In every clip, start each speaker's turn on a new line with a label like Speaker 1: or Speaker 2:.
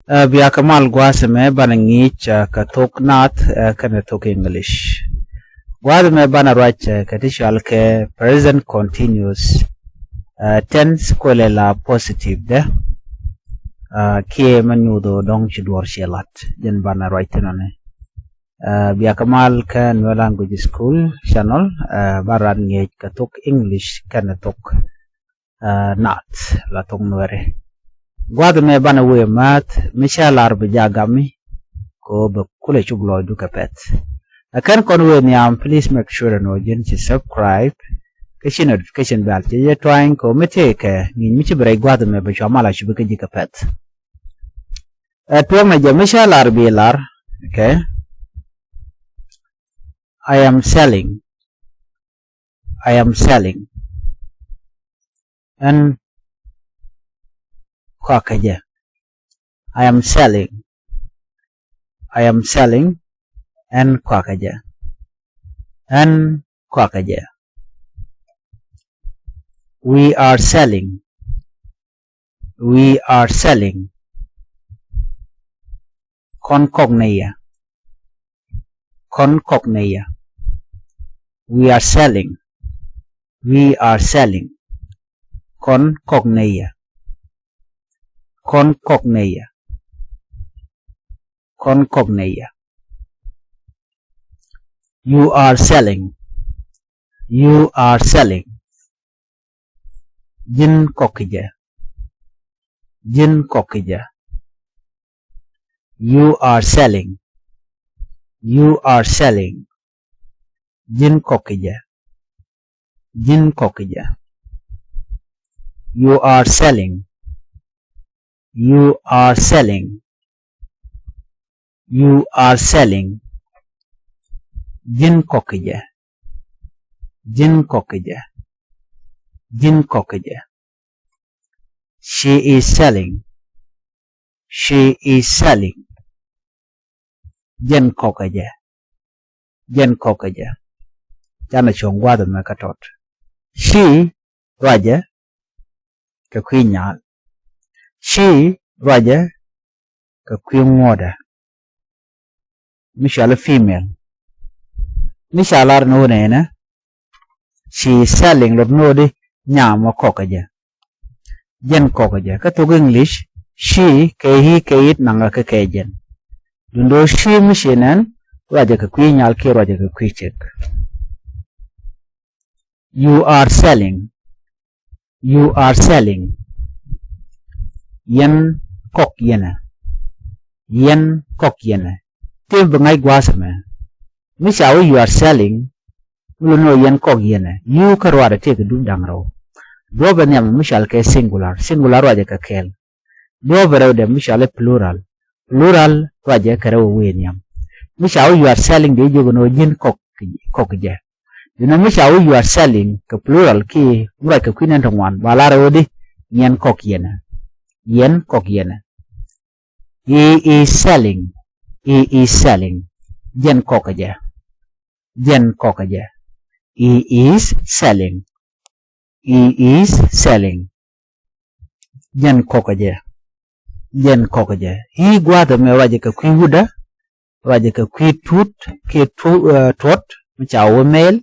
Speaker 1: Biya kamal gwaseme bana ngich ka Thok Nath kana Thok English. Gwaseme bana rach katishal ke present continuous tense kwele la positive de kie manyudo dong chidwar shelat jen bana rach tenone. Biya kamal ka Nuer Language School channel baran ngich ka Thok English kana Thok Nath la Thok Nuere. Gwaseme bana we mat Michel Arbijagami ko be kule chuglo du kapet. Akan konwe niam please make sure no jen to subscribe kashi notification bell je trying ko meteke ni michi bre gwaseme be chamala chubuke jikapet. Tuang je Michel Arbilar, okay. I am selling and kwakaje. I am selling and kwakaje. We are selling concognia. We are selling concognia. You are selling jin kokija. You are selling jin kokija. You are selling jin kokija. She is selling jen kokija. Jana chongwado mekatot. She raja ka kwinyal. She raja ka kwingwoda. Mishala female. Mishala no nena. She is selling lot nodi nyama kokaja. Jen kokaja. Katuk English. She ke he ke it nanga ka kejen. Dundo she mishinan raja ka kwinyal ke raja ka kwichek. You are selling yen kok yena. Tim bengai gwasame. Mishawi you are selling no yen kok yena. You karwada take dundang ro. Dobe nyam mishal ke singular raja ka kel. Dobe rode mishal plural raja ka rawa wenyam. Mishawi you are selling de jogo no yen kok je. You know mishawi you are selling ka plural ki mura ka kwinan tongwan balara wodi yen kok yena. He is selling jen kokaja. He is selling jen kokaja. He gwada me raja ka kwi huda raja ka kwi tot michawo mail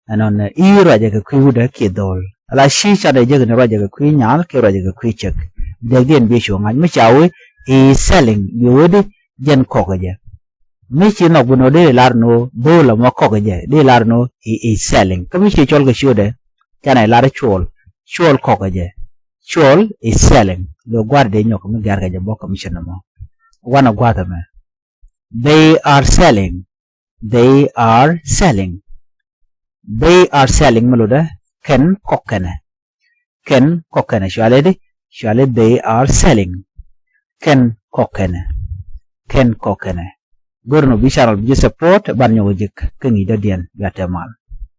Speaker 1: anon I raja ka kwi huda ki dol ala shi chada jegna raja ka kwi nyal ke raja ka kwi chek degden bisho ngaj michawo he is selling yodi jen kokaja. Michi no buno de larno dola mo kokaja de larno he is selling kamichi chol ga shode kana lar chol kokaja. Chol is selling lo guarde nyok mi garga ja bokka mission mo wana gwada me. They are selling meluda ken kokene shwale they are selling ken kokene gorno bisharal bi support ban nyogo jik kengi dadian gatemal.